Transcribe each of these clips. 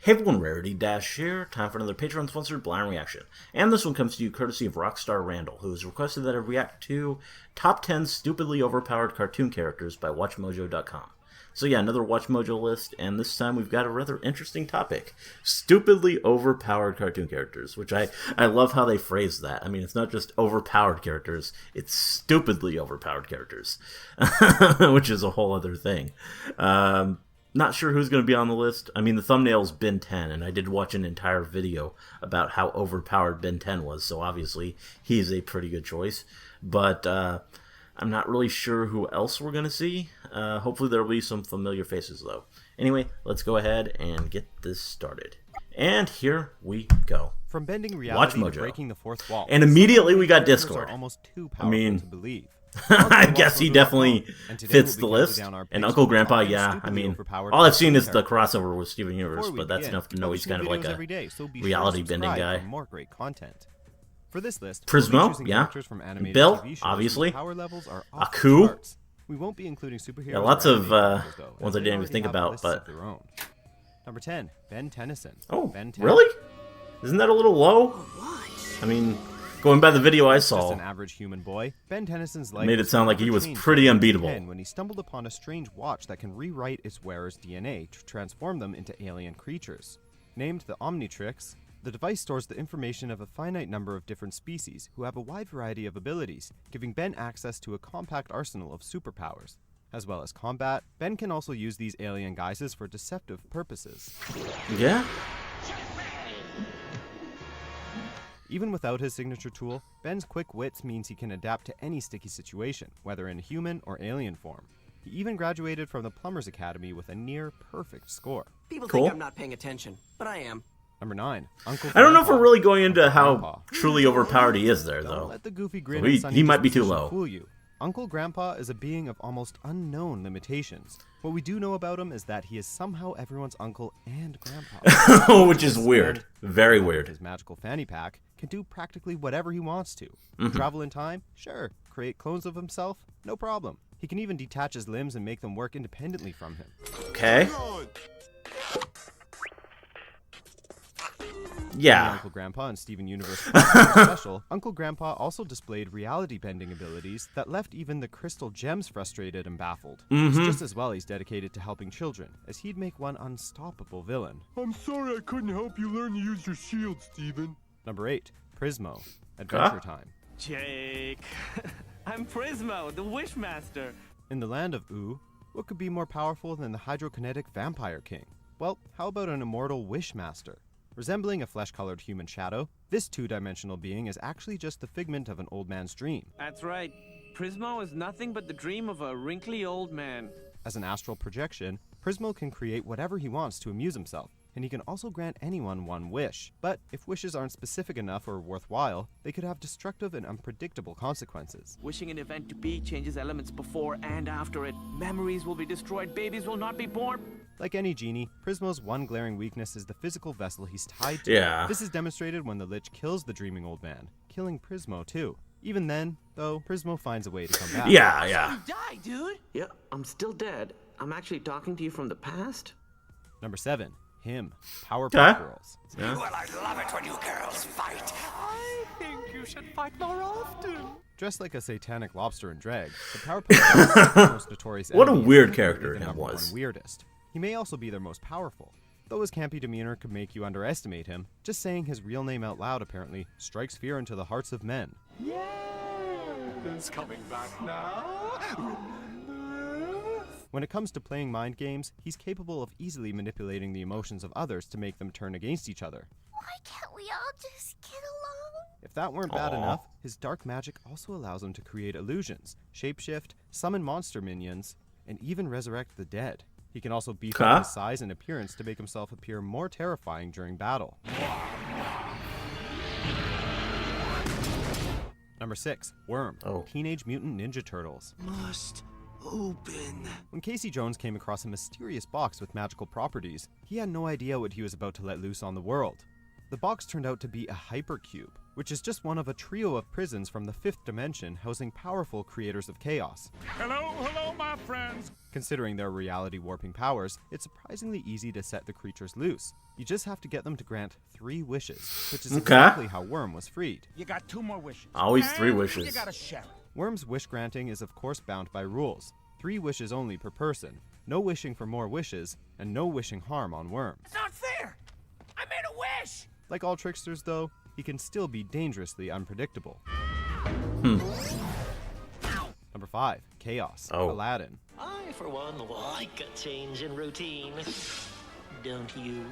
Hey everyone, Rarity Dash here. Time for another Patreon-sponsored blind reaction. And this one comes to you courtesy of Rockstar Randall, who has requested that I react to Top 10 Stupidly Overpowered Cartoon Characters by WatchMojo.com. So yeah, another WatchMojo list, and this time we've got a rather interesting topic. Stupidly Overpowered Cartoon Characters, which I love how they phrase that. I mean, it's not just overpowered characters, it's stupidly overpowered characters, which is a whole other thing. Not sure who's going to be on the list. I mean, the thumbnail's Ben 10, and I did watch an entire video about how overpowered Ben 10 was, so obviously he's a pretty good choice. But I'm not really sure who else we're going to see. Hopefully there'll be some familiar faces, though. Anyway, let's go ahead and get this started. And here we go. From bending reality to breaking the fourth wall. And immediately we got Discord. Are almost too powerful to believe. I guess he definitely fits the list. And Uncle Grandpa, yeah. I mean, all I've seen is the crossover with Steven Universe, but that's enough to know he's kind of like a reality bending guy. More great content. For this list, Prismo, yeah. Bill, obviously. Aku. We won't be including superheroes. Yeah, lots of ones I didn't even think about, but. Number 10, Ben Tennyson. Oh, really? Isn't that a little low? I mean, going by the video I saw, just an average human boy, Ben Tennyson's life made it sound like he was pretty unbeatable. When he stumbled upon a strange watch that can rewrite its wearer's DNA to transform them into alien creatures. Named the Omnitrix, the device stores the information of a finite number of different species who have a wide variety of abilities, giving Ben access to a compact arsenal of superpowers. As well as combat, Ben can also use these alien guises for deceptive purposes. Yeah? Even without his signature tool, Ben's quick wits means he can adapt to any sticky situation, whether in human or alien form. He even graduated from the Plumbers Academy with a near-perfect score. People think I'm not paying attention, but I am. Number 9, Uncle I don't know if we're really going into how truly overpowered he is there, though. Don't let the goofy grin So he might be too low. Fool you. Uncle Grandpa is a being of almost unknown limitations. What we do know about him is that he is somehow everyone's uncle and grandpa. Which is weird. Very weird. His magical fanny pack can do practically whatever he wants to. Travel in time? Sure. Create clones of himself? No problem. He can even detach his limbs and make them work independently from him. Okay. Yeah. Uncle Grandpa and Steven Universe special, Uncle Grandpa also displayed reality bending abilities that left even the crystal gems frustrated and baffled. Just as well he's dedicated to helping children, as he'd make one unstoppable villain. I'm sorry I couldn't help you learn to use your shield, Steven. Number 8, Prismo. Adventure Time. Jake, I'm Prismo, the Wishmaster. In the land of Oo, what could be more powerful than the hydrokinetic vampire king? Well, how about an immortal Wishmaster? Resembling a flesh-colored human shadow, this two-dimensional being is actually just the figment of an old man's dream. That's right. Prismo is nothing but the dream of a wrinkly old man. As an astral projection, Prismo can create whatever he wants to amuse himself, and he can also grant anyone one wish. But if wishes aren't specific enough or worthwhile, they could have destructive and unpredictable consequences. Wishing an event to be changes elements before and after it. Memories will be destroyed, babies will not be born. Like any genie, Prismo's one glaring weakness is the physical vessel he's tied to. Yeah. This is demonstrated when the Lich kills the dreaming old man, killing Prismo too. Even then, though, Prismo finds a way to come back. Yeah, yeah. You died, dude. Yeah, I'm still dead. I'm actually talking to you from the past. Number 7, him, Powerpuff Girls. Yeah. Well, I love it when you girls fight. I think you should fight more often. Dressed like a satanic lobster in drag, the Powerpuff Girls is the most notorious What a enemy weird and character the him number was. one weirdest. He may also be their most powerful. Though his campy demeanor could make you underestimate him, just saying his real name out loud apparently strikes fear into the hearts of men. It's coming back now. When it comes to playing mind games, he's capable of easily manipulating the emotions of others to make them turn against each other. Why can't we all just get along? If that weren't bad enough, his dark magic also allows him to create illusions, shapeshift, summon monster minions, and even resurrect the dead. He can also beef up his size and appearance to make himself appear more terrifying during battle. Number 6, Worm, Teenage Mutant Ninja Turtles. Must open. When Casey Jones came across a mysterious box with magical properties, he had no idea what he was about to let loose on the world. The box turned out to be a hypercube, which is just one of a trio of prisons from the 5th dimension housing powerful creators of chaos. Hello, my friends. Considering their reality warping powers, it's surprisingly easy to set the creatures loose. You just have to get them to grant 3 wishes, which is exactly how Worm was freed. You got 2 more wishes. Always 3 wishes. You gotta share it. Worm's wish granting is of course bound by rules. 3 wishes only per person, no wishing for more wishes, and no wishing harm on Worm. It's not fair. I made a wish. Like all tricksters though, he can still be dangerously unpredictable. Number 5, Chaos, Aladdin. I, for one, like a change in routine. Don't you?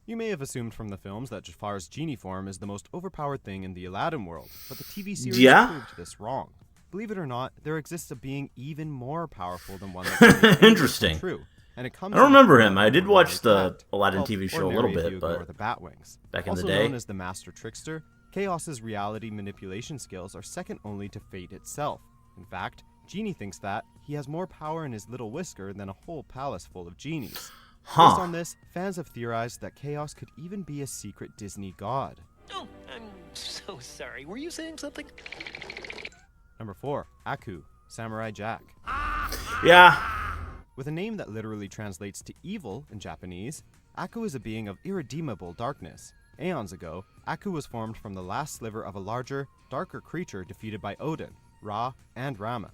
You may have assumed from the films that Jafar's genie form is the most overpowered thing in the Aladdin world, but the TV series proved this wrong. Believe it or not, there exists a being even more powerful than one that's interesting. True. And it comes I don't remember him. I did watch the Aladdin TV show a little bit, but the Batwings. Back in the Also day. known as the Master Trickster, Chaos's reality manipulation skills are second only to fate itself. In fact, Genie thinks that he has more power in his little whisker than a whole palace full of genies. Based on this, fans have theorized that Chaos could even be a secret Disney god. Oh, I'm so sorry. Were you saying something? Number 4, Aku, Samurai Jack. Yeah. With a name that literally translates to evil in Japanese, Aku is a being of irredeemable darkness. Aeons ago, Aku was formed from the last sliver of a larger, darker creature defeated by Odin, Ra, and Rama.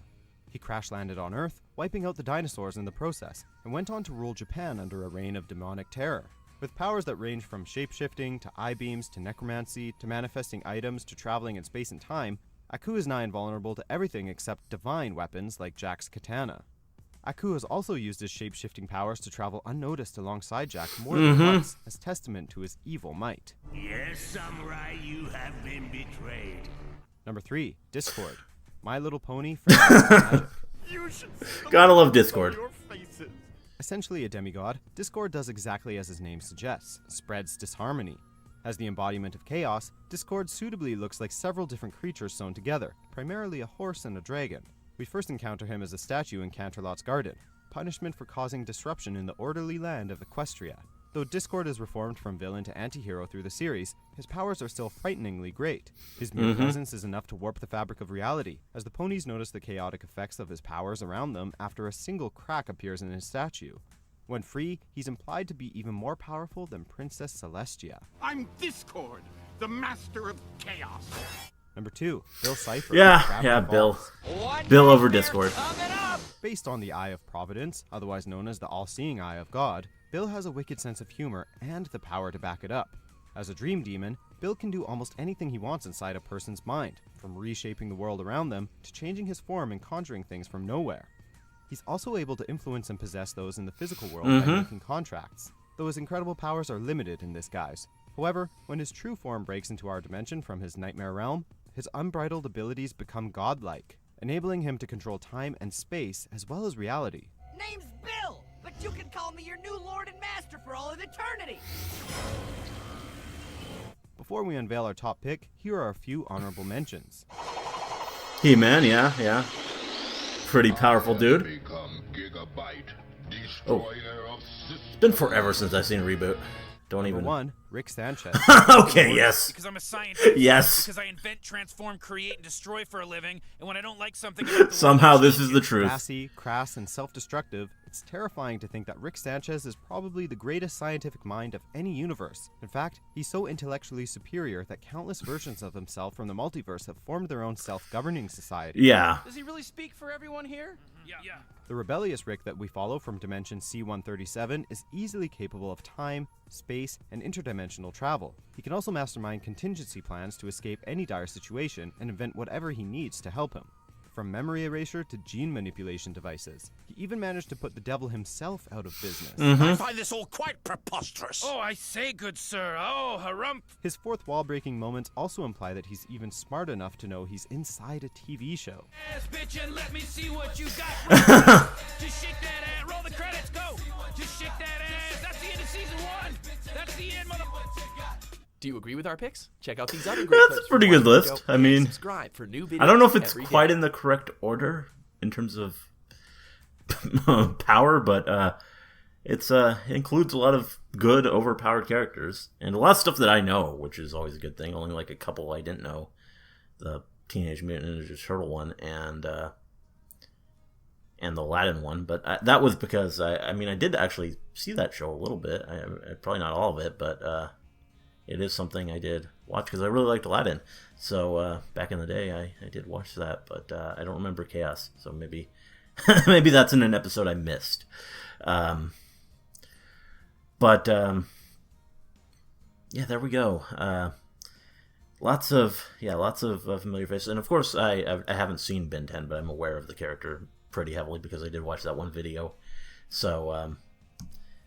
He crash-landed on Earth, wiping out the dinosaurs in the process, and went on to rule Japan under a reign of demonic terror. With powers that range from shape-shifting, to eye-beams, to necromancy, to manifesting items, to traveling in space and time, Aku is nigh invulnerable to everything except divine weapons like Jack's katana. Aku has also used his shape-shifting powers to travel unnoticed alongside Jack more than once, as testament to his evil might. Yes, Samurai, you have been betrayed. Number 3, Discord. My Little Pony, Friendship and Magic. Gotta love Discord. Essentially a demigod, Discord does exactly as his name suggests, spreads disharmony. As the embodiment of chaos, Discord suitably looks like several different creatures sewn together, primarily a horse and a dragon. We first encounter him as a statue in Canterlot's garden, punishment for causing disruption in the orderly land of Equestria. Though Discord is reformed from villain to anti-hero through the series, his powers are still frighteningly great. His mere presence is enough to warp the fabric of reality, as the ponies notice the chaotic effects of his powers around them after a single crack appears in his statue. When free, he's implied to be even more powerful than Princess Celestia. I'm Discord, the master of chaos. Number 2, Bill Cipher. Yeah, Bill. Bill over Discord. Based on the Eye of Providence, otherwise known as the all-seeing Eye of God, Bill has a wicked sense of humor and the power to back it up. As a dream demon, Bill can do almost anything he wants inside a person's mind, from reshaping the world around them to changing his form and conjuring things from nowhere. He's also able to influence and possess those in the physical world by making contracts, though his incredible powers are limited in this guise. However, when his true form breaks into our dimension from his nightmare realm, his unbridled abilities become godlike, enabling him to control time and space as well as reality. Name's Bill, but you can call me your new lord and master for all of eternity! Before we unveil our top pick, here are a few honorable mentions. He-Man, yeah. Pretty powerful dude. Oh. It's been forever since I've seen a reboot. Don't even. Number 1, Rick Sanchez. Okay, yes. Because I'm a scientist. Yes. Because I invent, transform, create, and destroy for a living, and when I don't like something, somehow this is the truth. Sassy, crass, and self-destructive, it's terrifying to think that Rick Sanchez is probably the greatest scientific mind of any universe. In fact, he's so intellectually superior that countless versions of himself from the multiverse have formed their own self-governing society. Yeah. Does he really speak for everyone here? Yeah. The rebellious Rick that we follow from Dimension C-137 is easily capable of time, space, and interdimensional travel. He can also mastermind contingency plans to escape any dire situation and invent whatever he needs to help him. From memory erasure to gene manipulation devices, he even managed to put the devil himself out of business. I find this all quite preposterous. Oh, I say, good sir. Oh, harumph. His fourth wall-breaking moments also imply that he's even smart enough to know he's inside a TV show. Ass bitch, and let me see what you got. Just shake that ass. Roll the credits. Go. Just shake that ass. That's the end of season 1. That's the end, motherfucker. Do you agree with our picks? Check out these other great That's a pretty good list. I mean, subscribe for new videos. I don't know if it's quite in the correct order in terms of power, but it includes a lot of good overpowered characters and a lot of stuff that I know, which is always a good thing. Only like a couple I didn't know, the Teenage Mutant Ninja Turtle one and the Aladdin one. But that was because I did actually see that show a little bit. Probably not all of it, but it is something I did watch because I really liked Aladdin. So back in the day, I did watch that, but I don't remember Chaos. So maybe maybe that's in an episode I missed. But yeah, there we go. Lots of familiar faces, and of course I haven't seen Ben 10, but I'm aware of the character pretty heavily because I did watch that one video. So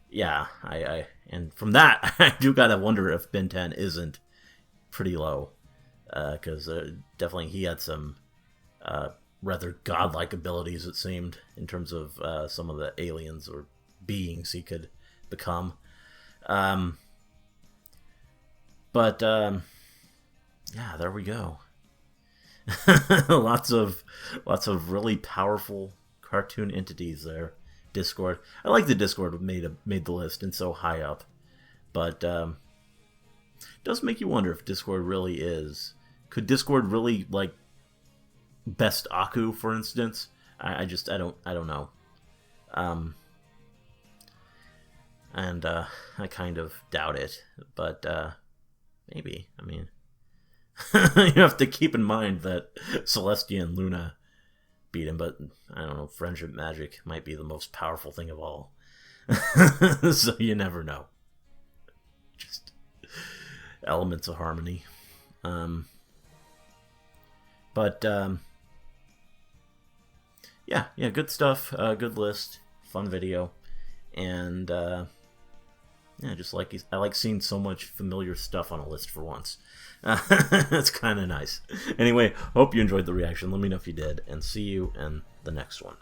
yeah, I and from that I do gotta wonder if Ben 10 isn't pretty low, because definitely he had some rather godlike abilities, it seemed, in terms of some of the aliens or beings he could become. Yeah, there we go. lots of really powerful cartoon entities there. Discord. I like the Discord made the list and so high up, but it does make you wonder if Discord really is. Could Discord really like best Aku, for instance? I don't know. And I kind of doubt it, but maybe. I mean, you have to keep in mind that Celestia and Luna beat him, but I don't know, friendship magic might be the most powerful thing of all. So you never know. Just elements of harmony. Yeah, good stuff. Good list. Fun video. And yeah, I like seeing so much familiar stuff on a list for once. It's kind of nice. Anyway, hope you enjoyed the reaction. Let me know if you did, and see you in the next one.